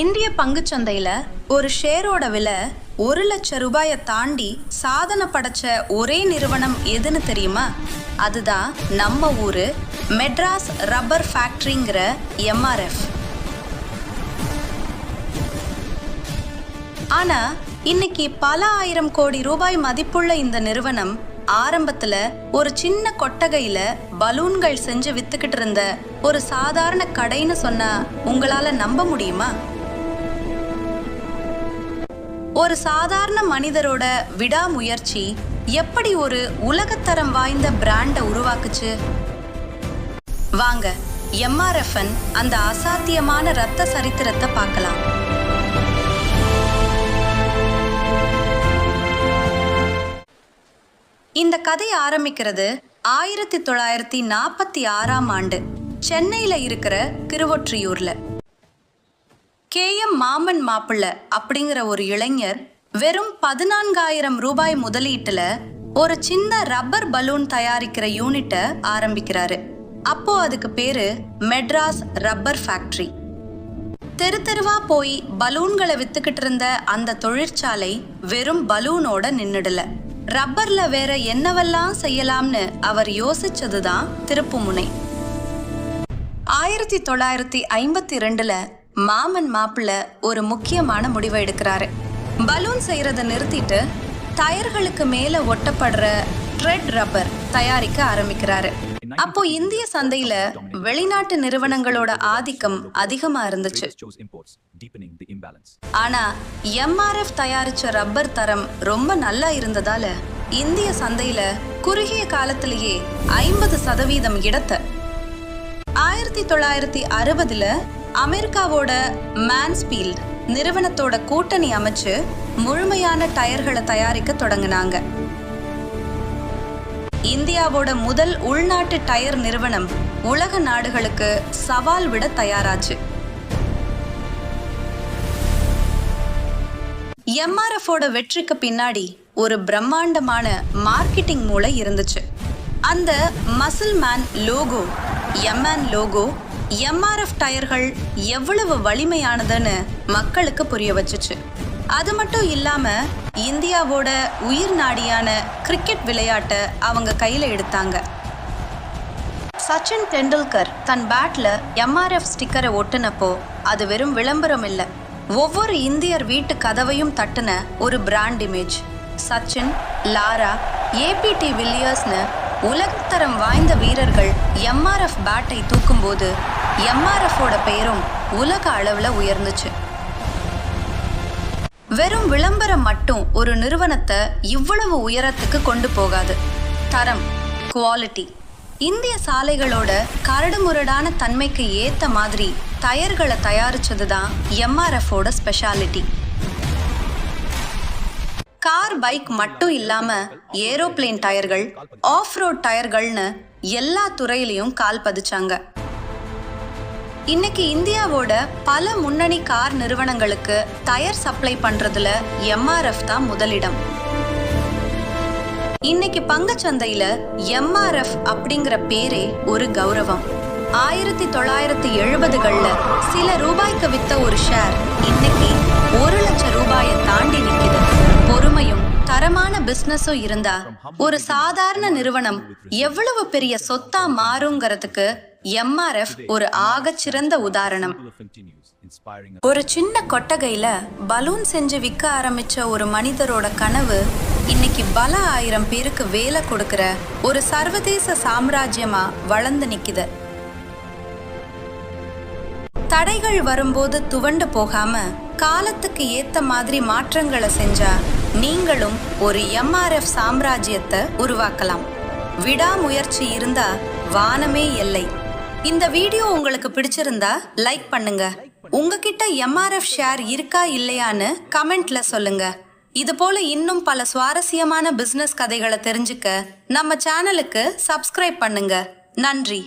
இந்திய பங்குச்சந்தையில் ஒரு ஷேரோட விலை 1 லட்சம் ரூபாயை தாண்டி சாதனை படைச்ச ஒரே நிறுவனம் எதுன்னு தெரியுமா? அதுதான் நம்ம ஊர் மெட்ராஸ் ரப்பர் ஃபேக்டரிங்கிற MRF. ஆனால் இன்னைக்கு பல ஆயிரம் கோடி ரூபாய் மதிப்புள்ள இந்த நிறுவனம் ஆரம்பத்துல ஒரு சின்ன கொட்டகையில பலூன்கள் செஞ்சு வித்துக்கிட்டு இருந்த ஒரு சாதாரண கடைன்னு சொன்னா உங்களால நம்ப முடியுமா? ஒரு சாதாரண மனிதரோட விடாமுயற்சி எப்படி ஒரு உலகத்தரம் வாய்ந்த பிராண்டை உருவாக்குச்சு? வாங்க MRF-ன் அந்த அசாத்தியமான ரத்த சரித்திரத்தை பார்க்கலாம். இந்த கதை ஆரம்பிக்கிறது 1946ஆம் ஆண்டு சென்னையில இருக்கிற திருவொற்றியூர்ல. மாமன் மாப்பிள்ளை அப்படிங்கிற ஒரு இளைஞர் வெறும் 14,000 ரூபாய் முதலீட்டுல ஒரு சின்ன ரப்பர் பலூன் தயாரிக்கிற யூனிட்டை ஆரம்பிக்கிறாரு. அப்போ அதுக்கு பேரு மெட்ராஸ் ரப்பர் ஃபேக்டரி. தெரு தெருவா போய் பலூன்களை வித்துக்கிட்டு இருந்த அந்த தொழிற்சாலை வெறும் பலூனோட நின்னுடல. ரப்பர்ல வேற என்னவெல்லாம் செய்யலாம்னு அவர் யோசிச்சதுதான் திருப்புமுனை. 1952ல மாமன் மாப்பிள்ளை ஒரு முக்கியமான முடிவை எடுக்கிறாரு. பலூன் செய்யறத நிறுத்திட்டு டயர்களுக்கு மேல ஒட்டப்படுற த்ரெட் ரப்பர் தயாரிக்க ஆரம்பிக்கிறாரு. அப்போ இந்திய சந்தையில வெளிநாட்டு நிறுவனங்களோட ஆதிக்கம் அதிகமா இருந்துச்சு. ஆனா MRF தயாரிச்ச ரப்பர் தரம் ரொம்ப நல்லா இருந்ததால இந்திய சந்தையில குறுகிய காலத்திலேயே 50% இடத்தை 1960ல அமெரிக்காவோட மான்ஸ்பீல்ட் நிறுவனத்தோட கூட்டணி அமைச்சு முழுமையான டயர்களை தயாரிக்க தொடங்கினாங்க. இந்தியாவோட முதல் உள்நாட்டு டயர் நிறுவனம் உலக நாடுகளுக்கு சவால் விட தயாராச்சு. MRF-ஓட வெற்றிக்கு பின்னாடி ஒரு பிரம்மாண்டமான மார்க்கெட்டிங் மூளை இருந்துச்சு. அந்த muscle man logo, MN logo MRF டயர்கள் எவ்வளவு வலிமையானதுன்னு மக்களுக்கு புரிய வச்சுச்சு. அது மட்டும் இல்லாம இந்தியாவோட உயிர் நாடியான கிரிக்கெட் விளையாட்டை அவங்க கையில எடுத்தாங்க. சச்சின் டெண்டுல்கர் தன் பேட்ல MRF ஸ்டிக்கரை ஒட்டுனப்போ அது வெறும் விளம்பரம் இல்ல, ஒவ்வொரு இந்தியர் வீட்டு கதவையும் தட்டுன ஒரு brand image. Sachin, Lara, APT வில்லியர்ஸ்னு உலகத்தரம் வாய்ந்த வீரர்கள் MRF பேட்டை தூக்கும்போது MRF-ஓட பெயரும் உலக அளவுல உயர்ந்துச்சு. வெறும் விளம்பரம் மட்டும் ஒரு நிறுவனத்தை இவ்வளவு உயரத்துக்கு கொண்டு போகாது. தரம், குவாலிட்டி. இந்திய சாலைகளோட கரடுமுரடான தன்மைக்கு ஏத்த மாதிரி டயர்களை தயாரிச்சதுதான் MRF-ஓட ஸ்பெஷாலிட்டி. கார், பைக் மட்டும் இல்லாம ஏரோப்ளேன் டயர்கள், ஆஃப் ரோட் டயர்கள்னு எல்லா துறையிலையும் கால் பதிச்சாங்க. இன்னைக்கு இந்தியாவோட பல முன்னணி கார் நிறுவனங்களுக்கு டயர் சப்ளை பண்றதுல MRF தான் முதலிடம். இன்னைக்கு பங்குச்சந்தையில MRF அப்படிங்கிற பேரே ஒரு கௌரவம். 1970களில் சில ரூபாய்க்கு வித்த ஒரு ஷேர் இன்னைக்கு 1 லட்சம் ரூபாயை தாண்டி நிக்குது. பொறுமையும் தரமான பிசினஸும் இருந்தா ஒரு சாதாரண நிறுவனம் எவ்வளவு பெரிய சொத்தா மாறுங்கிறதுக்கு MRF ஒரு ஆகச்சிறந்த உதாரணம். ஒரு சின்ன கொட்டகையில பலூன் செஞ்சு விற்க ஆரம்பிச்ச ஒரு மனிதரோட கனவு இன்னைக்கு பல ஆயிரம் பேருக்கு வேலை கொடுக்கிற ஒரு சர்வதேச சாம்ராஜ்யமா வளர்ந்து நிக்குது. தடைகள் வரும்போது துவண்டு போகாம காலத்துக்கு ஏத்த மாதிரி மாற்றங்களை செஞ்சா நீங்களும் ஒரு MRF சாம்ராஜ்யத்தை உருவாக்கலாம். விடாமுயற்சி இருந்தா வானமே எல்லை. இந்த வீடியோ உங்களுக்கு பிடிச்சிருந்தா லைக் பண்ணுங்க. உங்ககிட்ட MRF ஷேர் இருக்கா இல்லையான்னு கமெண்ட்ல சொல்லுங்க. இது போல இன்னும் பல சுவாரஸ்யமான பிசினஸ் கதைகளை தெரிஞ்சுக்க நம்ம சேனலுக்கு சப்ஸ்கிரைப் பண்ணுங்க. நன்றி.